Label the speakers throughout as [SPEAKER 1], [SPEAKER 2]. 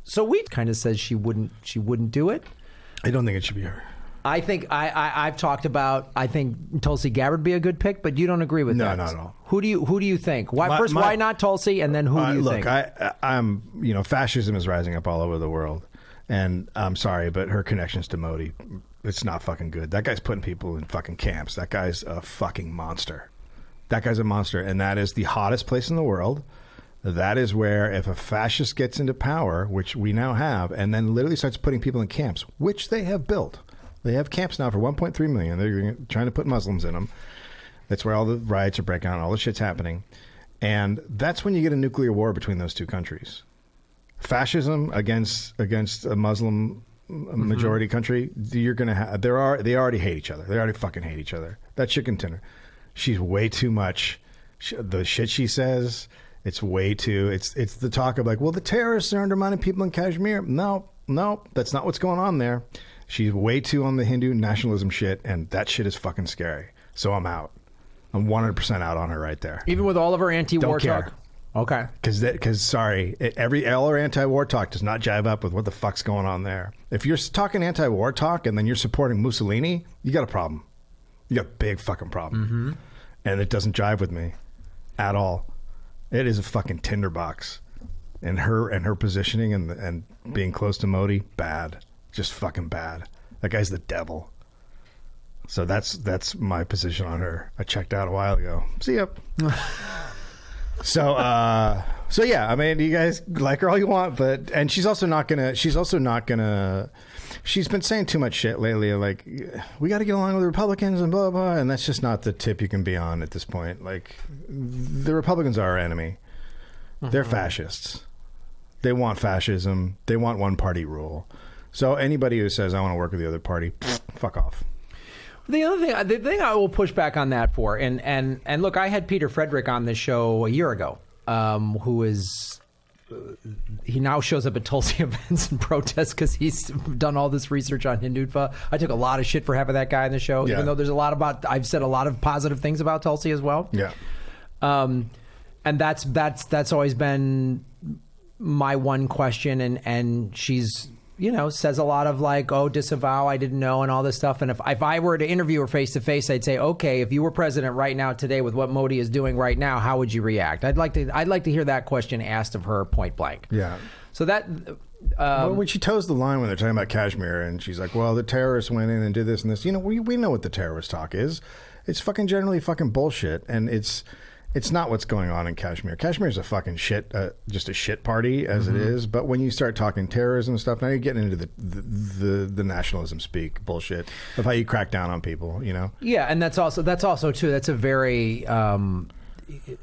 [SPEAKER 1] So we kind of says she wouldn't do it.
[SPEAKER 2] I don't think it should be her.
[SPEAKER 1] I think I've talked about. I think Tulsi Gabbard would be a good pick, but you don't agree with that.
[SPEAKER 2] No, not at all.
[SPEAKER 1] Who do you think? Why not Tulsi, and then who do you think?
[SPEAKER 2] Look, I'm fascism is rising up all over the world, and I'm sorry, but her connections to Modi, it's not fucking good. That guy's putting people in fucking camps. That guy's a fucking monster. That guy's a monster, and that is the hottest place in the world. That is where, if a fascist gets into power, which we now have, and then literally starts putting people in camps, which they have built. They have camps now for 1.3 million. They're trying to put Muslims in them. That's where all the riots are breaking out and all the shit's happening. And that's when you get a nuclear war between those two countries. Fascism against a Muslim majority country, you're going to have... They already hate each other. They already fucking hate each other. That chicken tender. She's way too much. The shit she says, it's way too... It's the talk of like, well, the terrorists are undermining people in Kashmir. No, that's not what's going on there. She's way too on the Hindu nationalism shit, and that shit is fucking scary. So I'm out. I'm 100% out on her right there.
[SPEAKER 1] Even with all of her anti-war talk? Okay.
[SPEAKER 2] Because sorry, all her anti-war talk does not jive up with what the fuck's going on there. If you're talking anti-war talk and then you're supporting Mussolini, you got a problem. You got a big fucking problem. Mm-hmm. And it doesn't jive with me at all. It is a fucking tinderbox. And her positioning and being close to Modi, bad. Just fucking bad. That guy's the devil. So that's my position on her. I checked out a while ago. See ya. So yeah, I mean, you guys like her all you want, and she's been saying too much shit lately, like, we got to get along with the Republicans and blah, blah, and that's just not the tip you can be on at this point. Like, the Republicans are our enemy. Mm-hmm. They're fascists. They want fascism. They want one-party rule. So anybody who says, I want to work with the other party, fuck off.
[SPEAKER 1] The thing I will push back on that for, and look, I had Peter Frederick on this show a year ago, who is, he now shows up at Tulsi events and protests because he's done all this research on Hindutva. I took a lot of shit for having that guy on the show, even though there's a lot I've said a lot of positive things about Tulsi as well.
[SPEAKER 2] Yeah.
[SPEAKER 1] And that's always been my one question, and she's, says a lot of like, oh, disavow, I didn't know, and all this stuff. And if I were to interview her face to face, I'd say, okay, if you were president right now today with what Modi is doing right now, how would you react? I'd like to hear that question asked of her point blank. Yeah. So that
[SPEAKER 2] when she toes the line when they're talking about Kashmir, and she's like, well, the terrorists went in and did this and this. We know what the terrorist talk is. It's fucking generally fucking bullshit, and it's not what's going on in Kashmir. Kashmir's a fucking shit, just a shit party as it is. But when you start talking terrorism and stuff, now you're getting into the nationalism speak bullshit of how you crack down on people,
[SPEAKER 1] Yeah, and that's also too. That's a very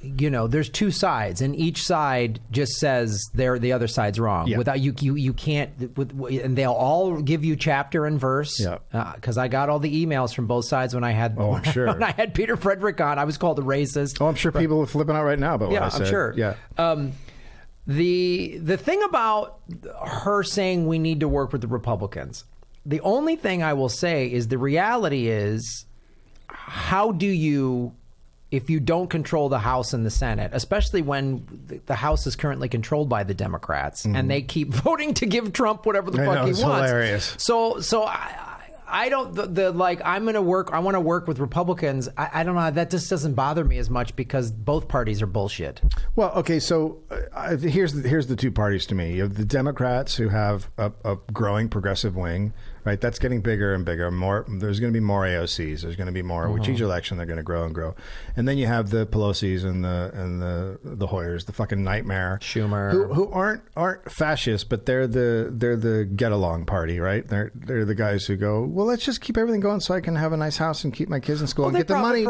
[SPEAKER 1] there's two sides, and each side just says the other side's wrong. Yeah. Without you can't, and they'll all give you chapter and verse. Yeah. Because I got all the emails from both sides when I had. Oh, I'm sure. When I had Peter Frederick on, I was called a racist.
[SPEAKER 2] Oh, I'm sure people are flipping out right now about what I said.
[SPEAKER 1] I'm sure.
[SPEAKER 2] Yeah.
[SPEAKER 1] The thing about her saying we need to work with the Republicans, the only thing I will say is the reality is, how do you, if you don't control the House and the Senate, especially when the House is currently controlled by the Democrats, and they keep voting to give Trump whatever the fuck he wants.
[SPEAKER 2] Hilarious.
[SPEAKER 1] So I don't, I want to work with Republicans. I don't know. That just doesn't bother me as much because both parties are bullshit.
[SPEAKER 2] Well, okay, so here's the two parties to me. You have the Democrats who have a growing progressive wing, right? That's getting bigger and bigger. There's going to be more AOCs. There's going to be more. With each election, they're going to grow and grow. And then you have the Pelosi's and the Hoyers, the fucking nightmare
[SPEAKER 1] Schumer,
[SPEAKER 2] who aren't fascists, but they're the get along party, right? They're the guys who go, well, let's just keep everything going so I can have a nice house and keep my kids in school and get the money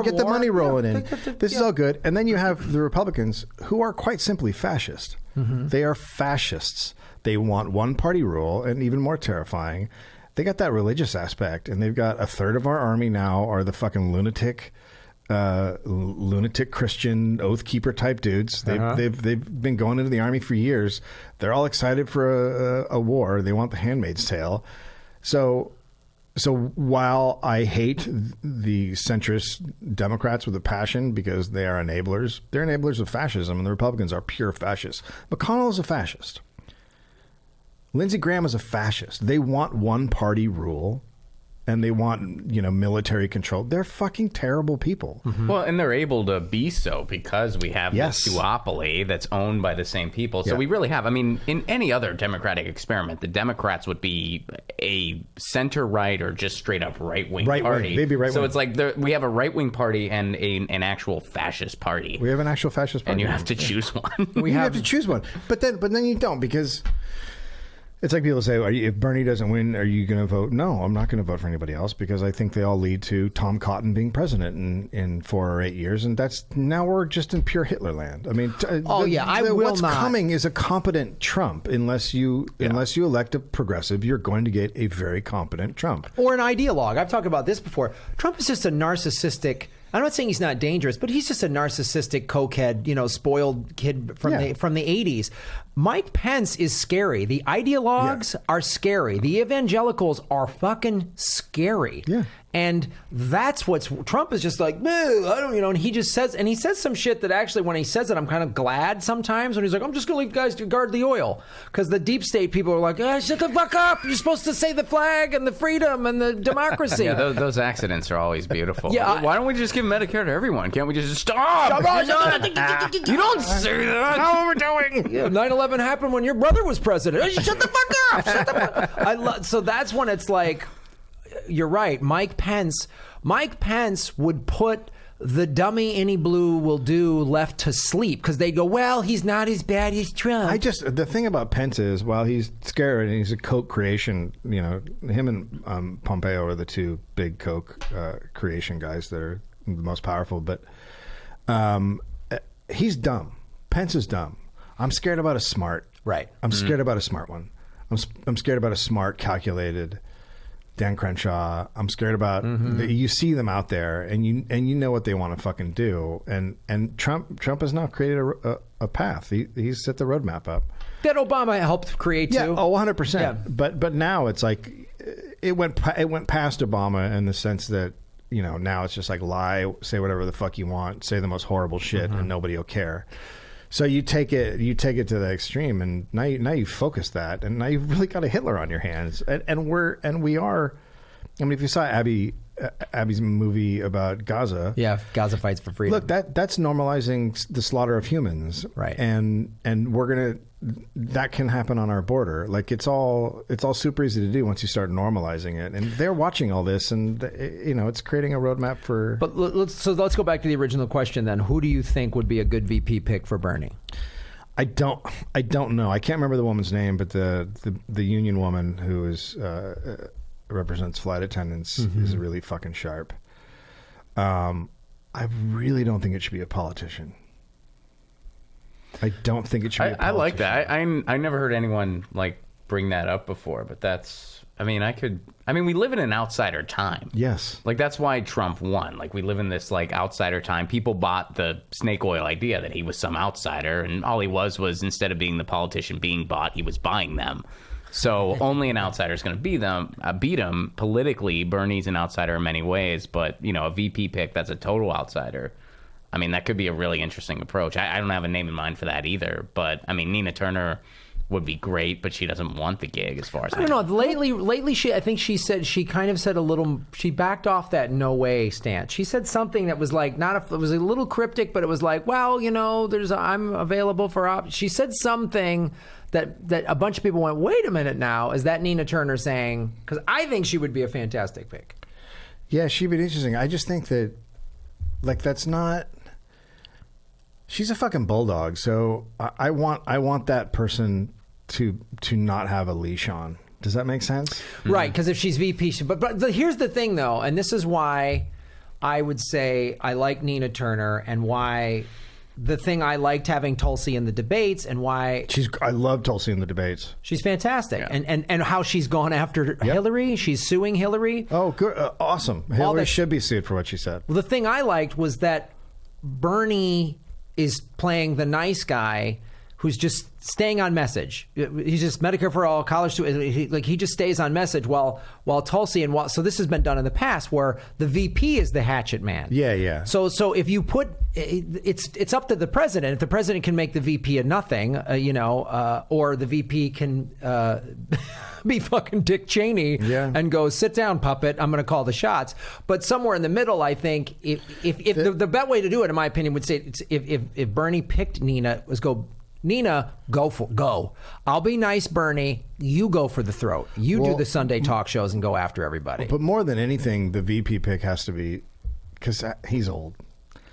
[SPEAKER 2] rolling in. This is all good. And then you have the Republicans who are quite simply fascist. Mm-hmm. They are fascists. They want one party rule, and even more terrifying, they got that religious aspect, and they've got a third of our army now are the fucking lunatic Christian oath keeper type dudes. They've been going into the army for years. They're all excited for a war. They want the Handmaid's Tale. So while I hate the centrist Democrats with a passion because they are enablers, they're enablers of fascism, and the Republicans are pure fascists. McConnell is a fascist. Lindsey Graham is a fascist. They want one-party rule, and they want, military control. They're fucking terrible people.
[SPEAKER 3] Mm-hmm. Well, and they're able to be so because we have this duopoly that's owned by the same people. So we really have, in any other democratic experiment, the Democrats would be a center-right or just straight-up right-wing party.
[SPEAKER 2] They'd be right-wing.
[SPEAKER 3] So it's like we have a right-wing party and an actual fascist party.
[SPEAKER 2] We have an actual fascist party.
[SPEAKER 3] And you have to choose one.
[SPEAKER 2] You have to choose one. But then you don't, because... It's like people say, if Bernie doesn't win, are you going to vote? No, I'm not going to vote for anybody else, because I think they all lead to Tom Cotton being president in 4 or 8 years. And now we're just in pure Hitler land. What's coming is a competent Trump. Unless you elect a progressive, you're going to get a very competent Trump.
[SPEAKER 1] Or an ideologue. I've talked about this before. Trump is just a narcissistic... I'm not saying he's not dangerous, but he's just a narcissistic cokehead, spoiled kid from the 80s. Mike Pence is scary. The ideologues are scary. The evangelicals are fucking scary.
[SPEAKER 2] Yeah.
[SPEAKER 1] And that's what's... Trump is just like, I don't, and he just says... And he says some shit that actually, when he says it, I'm kind of glad sometimes. When he's like, I'm just going to leave guys to guard the oil. Because the deep state people are like, shut the fuck up. You're supposed to say the flag and the freedom and the democracy.
[SPEAKER 3] Yeah, those accidents are always beautiful. Yeah, why don't we just give Medicare to everyone? Can't we just stop? You don't say that.
[SPEAKER 2] How are we doing?
[SPEAKER 1] Yeah, 9/11 happened when your brother was president. Shut the fuck up. Shut the fuck. So that's when it's like... You're right. Mike Pence would put the dummy any blue will do left to sleep, because they go, well, he's not as bad as Trump.
[SPEAKER 2] The thing about Pence is, while he's scary and he's a Coke creation, him and Pompeo are the two big Coke creation guys that are the most powerful, but he's dumb. Pence is dumb. I'm scared about a smart.
[SPEAKER 1] Right.
[SPEAKER 2] I'm scared about a smart one. I'm scared about a smart, calculated Dan Crenshaw. I'm scared about you see them out there, and you know what they want to fucking do. And Trump has now created a path. He's set the roadmap up.
[SPEAKER 1] That Obama helped create too.
[SPEAKER 2] Yeah, 100%. Yeah. But now it's like it went past Obama in the sense that now it's just like lie, say whatever the fuck you want, say the most horrible shit, and nobody will care. So you take it to the extreme, and now you focus that, and now you've really got a Hitler on your hands, and we are. I mean, if you saw Abby's movie about Gaza,
[SPEAKER 1] Gaza fights for freedom.
[SPEAKER 2] Look, that's normalizing the slaughter of humans,
[SPEAKER 1] right?
[SPEAKER 2] And that can happen on our border. Like it's all super easy to do once you start normalizing it, and they're watching all this, and it's creating a roadmap for.
[SPEAKER 1] But let's go back to the original question then. Who do you think would be a good VP pick for Bernie?
[SPEAKER 2] I don't know. I can't remember the woman's name, but the union woman who is represents flight attendants is really fucking sharp. I really don't think it should be a politician. I don't think it should be a politician.
[SPEAKER 3] I like that. I never heard anyone bring that up before, but that's... we live in an outsider time.
[SPEAKER 2] Yes.
[SPEAKER 3] That's why Trump won. We live in this outsider time. People bought the snake oil idea that he was some outsider, and all he was instead of being the politician being bought, he was buying them. So only an outsider is going to beat him politically. Bernie's an outsider in many ways, but a VP pick that's a total outsider. That could be a really interesting approach. I don't have a name in mind for that either, but Nina Turner would be great, but she doesn't want the gig as far as I
[SPEAKER 1] don't know. Lately, she kind of said a little. She backed off that no way stance. She said something that was it was a little cryptic, but it was I'm available for she said something that a bunch of people went, wait a minute now, is that Nina Turner saying? Because I think she would be a fantastic pick.
[SPEAKER 2] Yeah, she'd be interesting. I just think that that's not. She's a fucking bulldog, so I want that person to not have a leash on. Does that make sense?
[SPEAKER 1] Right, because if she's VP, but here's the thing though, and this is why I would say I like Nina Turner, and why the thing I liked having Tulsi in the debates, and why
[SPEAKER 2] I love Tulsi in the debates.
[SPEAKER 1] She's fantastic, and how she's gone after Hillary. She's suing Hillary.
[SPEAKER 2] Oh, good, awesome. Hillary should be sued for what she said.
[SPEAKER 1] Well, the thing I liked was that Bernie is playing the nice guy who's just staying on message. He's just Medicare for all, college student. He just stays on message while Tulsi so this has been done in the past where the VP is the hatchet man.
[SPEAKER 2] Yeah.
[SPEAKER 1] So if you put it's up to the president. If the president can make the VP a nothing, or the VP can be fucking Dick Cheney and go, sit down, puppet, I'm going to call the shots. But somewhere in the middle, I think if the best way to do it, in my opinion, would say if Bernie picked Nina, was go, Nina, go. I'll be nice, Bernie. You go for the throat. You do the Sunday talk shows and go after everybody.
[SPEAKER 2] But more than anything, the VP pick has to be, because he's old.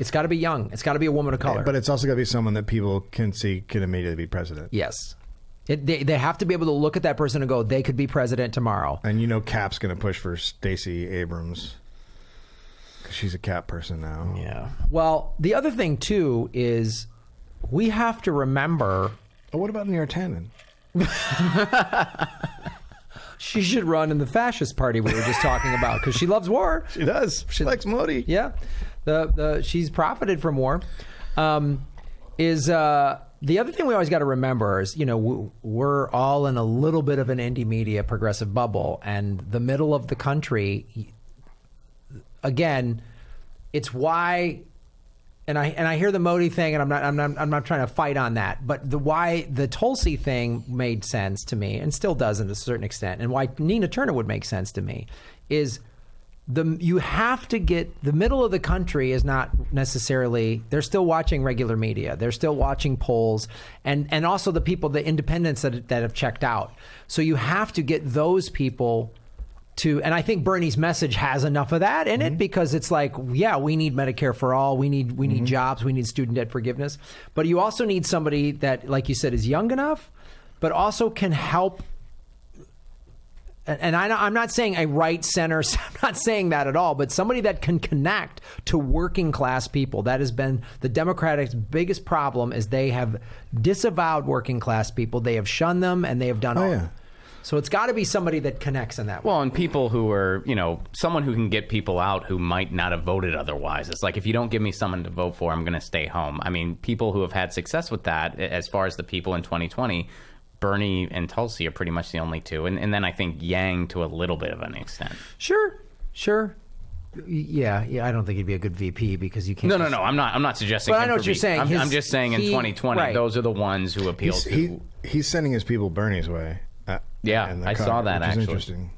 [SPEAKER 1] It's got to be young. It's got to be a woman of color.
[SPEAKER 2] But it's also got to be someone that people can see can immediately be president.
[SPEAKER 1] Yes. They have to be able to look at that person and go, they could be president tomorrow.
[SPEAKER 2] And Cap's going to push for Stacey Abrams. Because she's a Cap person now.
[SPEAKER 1] Yeah. Well, the other thing, too, is we have to remember...
[SPEAKER 2] Oh, what about Neera Tanden?
[SPEAKER 1] She should run in the fascist party we were just talking about because she loves war.
[SPEAKER 2] She does. She likes Modi.
[SPEAKER 1] Yeah. She's profited from war. The other thing we always got to remember is, we're all in a little bit of an indie media progressive bubble, and the middle of the country, again, it's why, and I hear the Modi thing, and I'm not trying to fight on that, but why the Tulsi thing made sense to me, and still does to a certain extent, and why Nina Turner would make sense to me, is you have to get the middle of the country is not necessarily, they're still watching regular media, they're still watching polls, and also the people, the independents that have checked out. So you have to get those people to, and I think Bernie's message has enough of that in it, because it's like, yeah, we need Medicare for all, we need jobs, we need student debt forgiveness, but you also need somebody that, like you said, is young enough, but also can help. And I'm not saying a right center, I'm not saying that at all, but somebody that can connect to working class people. That has been the Democrats' biggest problem, is they have disavowed working class people. They have shunned them, and they have done all. Yeah. So it's got to be somebody that connects in that way.
[SPEAKER 3] Well, and people who are, someone who can get people out who might not have voted otherwise. It's like, if you don't give me someone to vote for, I'm going to stay home. I mean, people who have had success with that, as far as the people in 2020, Bernie and Tulsi are pretty much the only two. And then I think Yang to a little bit of an extent.
[SPEAKER 1] Sure. Yeah, I don't think he'd be a good VP because you can't.
[SPEAKER 3] No. I'm not suggesting.
[SPEAKER 1] But I know what you're saying.
[SPEAKER 3] I'm just saying in 2020, those are the ones who appeal to.
[SPEAKER 2] He's sending his people Bernie's way.
[SPEAKER 3] I saw that, actually.
[SPEAKER 2] Interesting.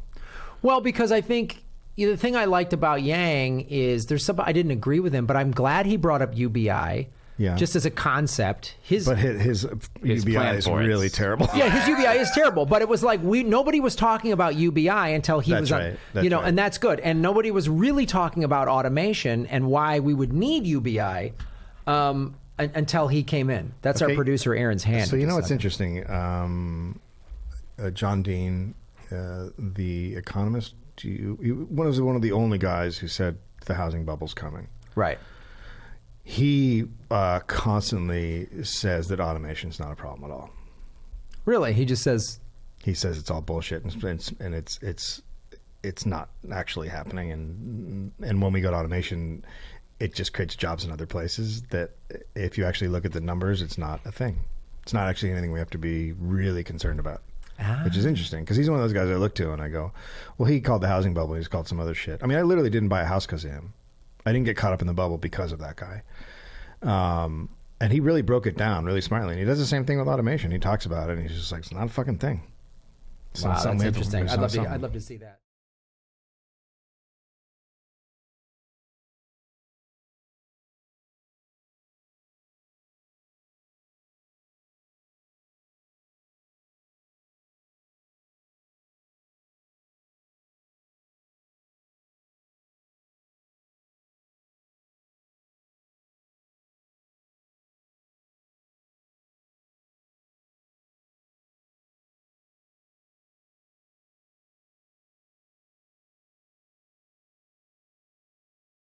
[SPEAKER 1] Well, because I think the thing I liked about Yang is there's something I didn't agree with him, but I'm glad he brought up UBI. Yeah. Just as a concept, his
[SPEAKER 2] UBI is really terrible.
[SPEAKER 1] Yeah, his UBI is terrible. But it was like nobody was talking about UBI until he was on, right. And that's good. And nobody was really talking about automation and why we would need UBI until he came in. That's our producer Aaron's hand.
[SPEAKER 2] So what's interesting? John Dean, the economist, one of the only guys who said the housing bubble's coming.
[SPEAKER 1] Right.
[SPEAKER 2] He constantly says that automation is not a problem at all.
[SPEAKER 1] Really? He just says...
[SPEAKER 2] He says it's all bullshit, and it's not actually happening. And when we go to automation, it just creates jobs in other places that, if you actually look at the numbers, it's not a thing. It's not actually anything we have to be really concerned about. Which is interesting, because he's one of those guys I look to and I go, well, he called the housing bubble, he's called some other shit. I mean, I literally didn't buy a house because of him. I didn't get caught up in the bubble because of that guy. And he really broke it down really smartly. And he does the same thing with automation. He talks about it, and he's just like, it's not a fucking thing.
[SPEAKER 1] Wow, that's interesting. I'd love to see that.